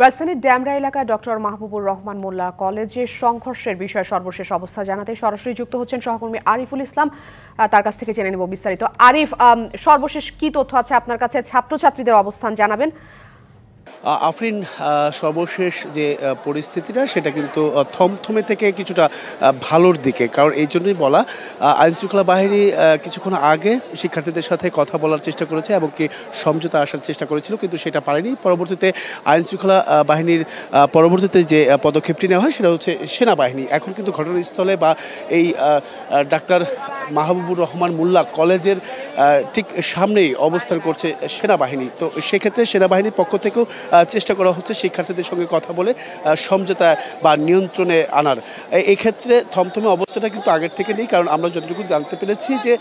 রাজধানীর ড্যামরা এলাকায় ডক্টর মাহবুবুর রহমান মোল্লা কলেজে সংঘর্ষের বিষয়ে সর্বশেষ অবস্থা জানাতে সরাসরি যুক্ত হচ্ছেন সহকর্মী আরিফুল ইসলাম। তার কাছ থেকে জেনে নেব বিস্তারিত। আরিফ, সর্বশেষ কি তথ্য আছে আপনার কাছে? ছাত্রছাত্রীদের অবস্থান জানাবেন। আফরিন, সর্বশেষ যে পরিস্থিতিটা সেটা কিন্তু থমথমে থেকে কিছুটা ভালোর দিকে, কারণ এই জন্যই বলা, আইনশৃঙ্খলা বাহিনী কিছুক্ষণ আগে শিক্ষার্থীদের সাথে কথা বলার চেষ্টা করেছে এবং কি সমঝোতা আসার চেষ্টা করেছিল, কিন্তু সেটা পারেনি। পরবর্তীতে আইনশৃঙ্খলা বাহিনীর পরবর্তীতে যে পদক্ষেপটি নেওয়া হয় সেটা হচ্ছে সেনাবাহিনী এখন কিন্তু ঘটনাস্থলে বা এই ডাক্তার মাহবুবুর রহমান মোল্লা কলেজের ঠিক সামনেই অবস্থান করছে সেনাবাহিনী। তো সেক্ষেত্রে সেনাবাহিনীর পক্ষ থেকেও চেষ্টা করা হচ্ছে শিক্ষার্থীদের সঙ্গে কথা বলে সমঝোতা বা নিয়ন্ত্রণে আনার। এই ক্ষেত্রে থমথমে অবস্থাটা কিন্তু আগের থেকে নেই, কারণ আমরা যতটুকু জানতে পেরেছি যে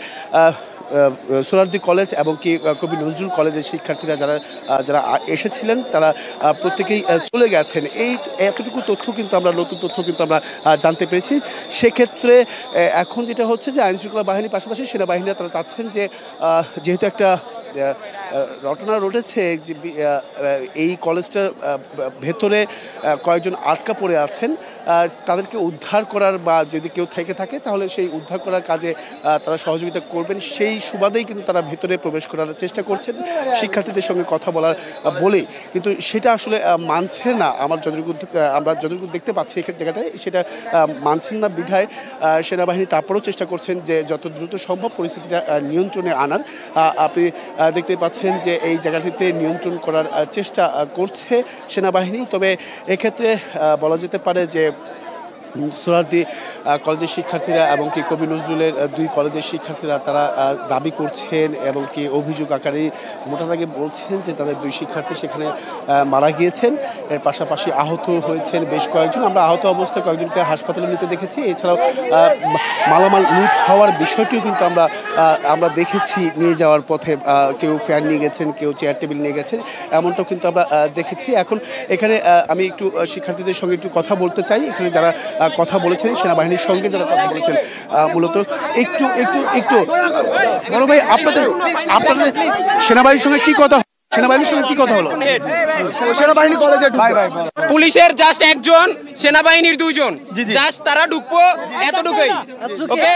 সোহরাওয়ার্দী কলেজ এবং কি কবি নজরুল কলেজের শিক্ষার্থীরা যারা এসেছিলেন তারা প্রত্যেকেই চলে গেছেন। এই এতটুকু তথ্য কিন্তু আমরা নতুন তথ্য কিন্তু আমরা জানতে পেরেছি। সেক্ষেত্রে এখন যেটা হচ্ছে যে আইনশৃঙ্খলা বাহিনীর পাশাপাশি সেনাবাহিনীরা তারা চাচ্ছেন যে যেহেতু একটা ঘটনা ঘটেছে যে এই কলেজটার ভেতরে কয়েকজন আটকা পড়ে আছেন, তাদেরকে উদ্ধার করার বা যদি কেউ থেকে থাকে তাহলে সেই উদ্ধার করার কাজে তারা সহযোগিতা করবেন, সেই সুবাদেই কিন্তু তারা ভেতরে প্রবেশ করার চেষ্টা করছেন শিক্ষার্থীদের সঙ্গে কথা বলার বলেই। কিন্তু সেটা আসলে মানছে না, আমরা যতটুকু দেখতে পাচ্ছি এখানে জায়গাটায় সেটা মানছেন না বিধায় সেনাবাহিনী তারপরেও চেষ্টা করছেন যে যত দ্রুত সম্ভব পরিস্থিতিটা নিয়ন্ত্রণে আনার। আপনি দেখতে পাচ্ছেন যে এই জায়গাটিতে নিয়ন্ত্রণ করার চেষ্টা করছে সেনাবাহিনী। তবে এক্ষেত্রে বলা যেতে পারে যে সোহরাওয়ার্দী কলেজের শিক্ষার্থীরা এবং কি কবি নজরুলের দুই কলেজের শিক্ষার্থীরা তারা দাবি করছেন এবং কি অভিযোগ আকারে মোটা দাগে বলছেন যে তাদের দুই শিক্ষার্থী সেখানে মারা গিয়েছেন, এর পাশাপাশি আহত হয়েছেন বেশ কয়েকজন। আমরা আহত অবস্থায় কয়েকজনকে হাসপাতালে নিতে দেখেছি। এছাড়াও মালামাল লুট হওয়ার বিষয়টিও কিন্তু আমরা দেখেছি, নিয়ে যাওয়ার পথে কেউ ফ্যান নিয়ে গেছেন, কেউ চেয়ার টেবিল নিয়ে গেছেন, এমনটাও কিন্তু আমরা দেখেছি। এখন এখানে আমি একটু শিক্ষার্থীদের সঙ্গে একটু কথা বলতে চাই। এখানে যারা কথা বলেছেন সেনাবাহিনীর সঙ্গে যারা কথা বলেছেন মূলত একটু বড় ভাই, আপনাদের সেনাবাহিনীর সঙ্গে কি কথা, সেনাবাহিনীর সঙ্গে কি কথা হলো? সেনাবাহিনী কলেজে পুলিশের জাস্ট একজন, সেনাবাহিনীর দুইজন, জাস্ট তারা ঢুকবো এতটুকুই। ওকে,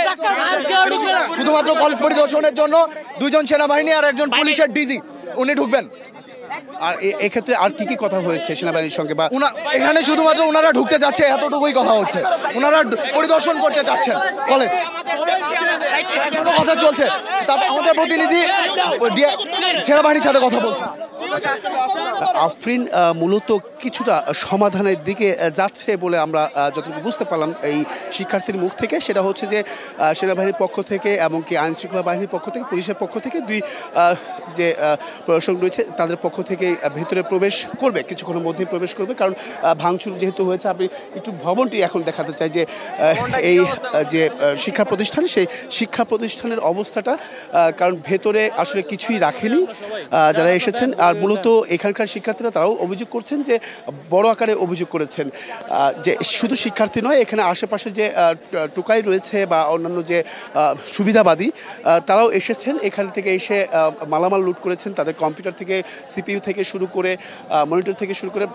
শুধুমাত্র কলেজ পরিদর্শনের জন্য দুইজন সেনাবাহিনী আর একজন পুলিশের ডিজি উনি ঢুকবেন। আর এক্ষেত্রে আর কি কথা হয়েছে সেনাবাহিনীর সঙ্গে? বা এখানে শুধুমাত্র ওনারা ঢুকতে যাচ্ছে এতটুকুই কথা হচ্ছে, ওনারা পরিদর্শন করতে যাচ্ছেন কলেজ, কথা চলছে। তারপর আমাদের প্রতিনিধি সেনাবাহিনীর সাথে কথা বলছে। আফরিন, মূলত কিছুটা সমাধানের দিকে যাচ্ছে বলে আমরা যতটুকু বুঝতে পারলাম এই শিক্ষার্থীর মুখ থেকে, সেটা হচ্ছে যে সেনাবাহিনীর পক্ষ থেকে এবং কি আইনশৃঙ্খলা বাহিনীর পক্ষ থেকে, পুলিশের পক্ষ থেকে দুই যে প্রশাসন রয়েছে তাদের পক্ষ থেকে ভেতরে প্রবেশ করবে, কিছুক্ষণের মধ্যেই প্রবেশ করবে। কারণ ভাঙচুর যেহেতু হয়েছে, আপনি একটু ভবনটি এখন দেখাতে চাই যে এই যে শিক্ষা প্রতিষ্ঠান, সেই শিক্ষা প্রতিষ্ঠানের অবস্থাটা, কারণ ভেতরে আসলে কিছুই রাখেনি যারা এসেছেন। আর মূলত এখানকার শিক্ষার্থীরা তারাও অভিযোগ করছেন যে বড় আকারে অভিযোগ করেছেন যে শুধু শিক্ষার্থী নয়, এখানে আশেপাশে যে টোকাই রয়েছে বা অন্যান্য যে সুবিধাবাদী তারাও এসেছেন, এখান থেকে এসে মালামাল লুট করেছেন। তাদের কম্পিউটার থেকে, সিপিইউ থেকে শুরু করে, মনিটর থেকে শুরু করে,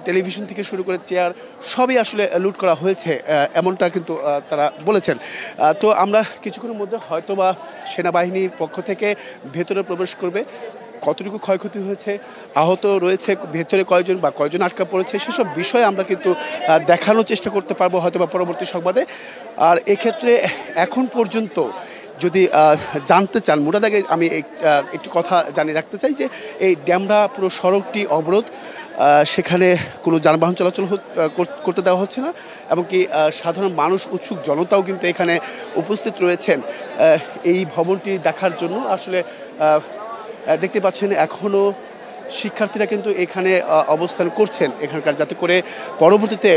টেলিভিশন থেকে শুরু করে চেয়ার সবই আসলে লুট করা হয়েছে, এমনটা কিন্তু তারা বলেছেন। তো আমরা কিছুক্ষণের মধ্যে হয়তোবা সেনাবাহিনীর পক্ষ থেকে ভেতরে প্রবেশ করবে। কতটুকু ক্ষয়ক্ষতি হয়েছে, আহত রয়েছে ভেতরে কয়জন বা কয়জন আটকা পড়েছে, সেসব বিষয়ে আমরা কিন্তু দেখানোর চেষ্টা করতে পারবো হয়তোবা পরবর্তী সংবাদে। আর এক্ষেত্রে এখন পর্যন্ত যদি জানতে চান মোটা দাগে আমি একটু কথা জানিয়ে রাখতে চাই যে এই ড্যামরা পুরো সড়কটি অবরোধ, সেখানে কোনো যানবাহন চলাচল করতে দেওয়া হচ্ছে না, এমনকি সাধারণ মানুষ, উৎসুক জনতাও কিন্তু এখানে উপস্থিত রয়েছেন এই ভবনটি দেখার জন্য। আসলে দেখতে পাচ্ছেন এখনও শিক্ষার্থীরা কিন্তু এখানে অবস্থান করছেন এখানকার, যাতে করে পরবর্তীতে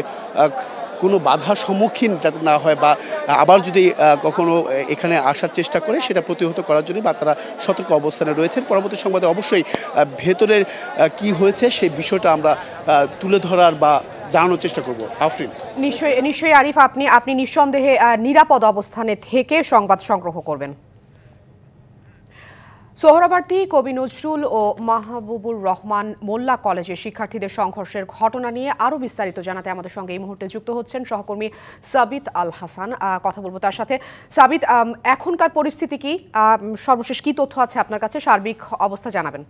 কোনো বাধার সম্মুখীন যাতে না হয় বা আবার যদি কখনো এখানে আসার চেষ্টা করে সেটা প্রতিহত করার জন্য বা তারা সতর্ক অবস্থানে রয়েছেন। পরবর্তী সংবাদে অবশ্যই ভেতরের কি হয়েছে সেই বিষয়টা আমরা তুলে ধরার বা জানানোর চেষ্টা করব। আফরিন, নিশ্চয়ই আরিফ, আপনি নিঃসন্দেহে নিরাপদ অবস্থানে থেকে সংবাদ সংগ্রহ করবেন। সোহরাওয়ার্দী, কবি নজরুল ও মাহবুবুর রহমান মোল্লা কলেজের শিক্ষার্থীদের সংঘর্ষের ঘটনা নিয়ে আরও বিস্তারিত জানাতে আমাদের সঙ্গে এই মুহূর্তে যুক্ত হচ্ছেন সহকর্মী সাবিত আল হাসান। কথা বলবো তার সাথে। সাবিত, এখনকার পরিস্থিতি কি, সর্বশেষ কি তথ্য আছে আপনার কাছে, সার্বিক অবস্থা জানাবেন।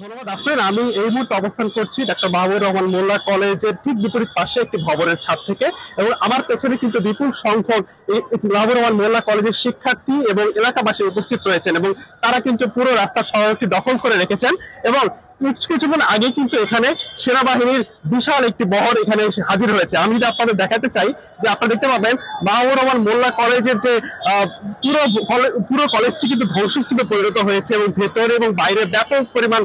ধন্যবাদ আফরিন। আমি এই মুহূর্তে অবস্থান করছি ডক্টর মাহবুবুর রহমান মোল্লা কলেজের ঠিক বিপরীত পাশে একটি ভবনের ছাদ থেকে, এবং আমার পেছনে কিন্তু বিপুল সংখ্যক মাহবুবুর রহমান মোল্লা কলেজের শিক্ষার্থী এবং এলাকাবাসী উপস্থিত রয়েছেন, এবং তারা কিন্তু পুরো রাস্তার সড়কটি দখল করে রেখেছেন। এবং কিছুক্ষণ আগে কিন্তু এখানে সেনাবাহিনীর বিশাল একটি বহর এখানে এসে হাজির হয়েছে। আমি যদি আপনাদের দেখাতে চাই, যে আপনারা দেখতে পাবেন মাহবুবুর রহমান মোল্লা কলেজের যে পুরো কলেজটি কিন্তু ধ্বংসস্তূপে পরিণত হয়েছে, এবং ভেতরে এবং বাইরে ব্যাপক পরিমাণ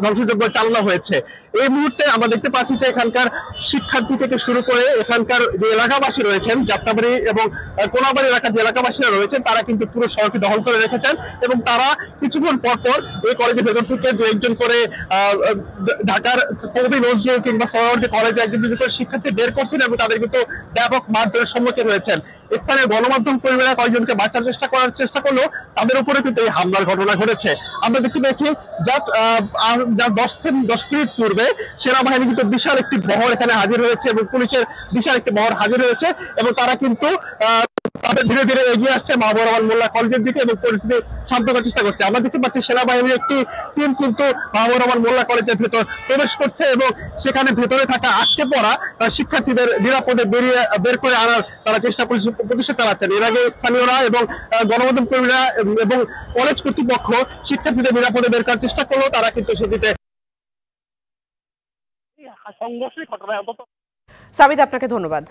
ধ্বংসযোগ্য চালানো হয়েছে। এই মুহূর্তে আমরা দেখতে পাচ্ছি যে এখানকার শিক্ষার্থী থেকে শুরু করে এখানকার যে এলাকাবাসী রয়েছেন, যাত্রাবাড়ি এবং কোনাবাড়ি এলাকার যে এলাকাবাসীরা রয়েছেন, তারা কিন্তু পুরো শহরটি দখল করে রেখেছেন, এবং তারা কিছুক্ষণ পর এই কলেজের ভেতর থেকে দু একজন করে ঢাকার কবি নজরুল কিংবা সোহরাওয়ার্দী কলেজে একজন দুজন করে শিক্ষার্থী বের করছেন, এবং তাদের কিন্তু ব্যাপক মারধরের সম্মুখীন হয়েছেন। স্থানীয় গণমাধ্যম কর্মীরা কয়েকজনকে বাঁচার চেষ্টা করলেও তাদের উপরে কিন্তু এই হামলার ঘটনা ঘটেছে। আমরা দেখতে পেয়েছি জাস্ট 10 মিনিট পূর্বে সেনাবাহিনী কিন্তু বিশাল একটি বহর এখানে হাজির হয়েছে, এবং পুলিশের বিশাল একটি বহর হাজির হয়েছে, এবং তারা কিন্তু তাদের ধীরে ধীরে এগিয়ে আসছে মাহবুবুর রহমান মোল্লা কলেজের দিকে, এবং পরিস্থিতি শান্ত করার চেষ্টা করছে। আমরা দেখতে পাচ্ছি সেনাবাহিনীর একটি টিম কিন্তু মাহবুবুর রহমান মোল্লা কলেজের ভেতর প্রবেশ করছে, এবং সেখানে ভেতরে থাকা আটকে পড়া শিক্ষার্থীদের নিরাপদে বের করে আনার তারা প্রচেষ্টা চালাচ্ছেন। এর আগে স্থানীয়রা এবং গণমাধ্যম কর্মীরা এবং কলেজ কর্তৃপক্ষ শিক্ষার্থীদের নিরাপদে বের করার চেষ্টা করলেও তারা কিন্তু সেটিতে সাবিত, আপনাকে ধন্যবাদ।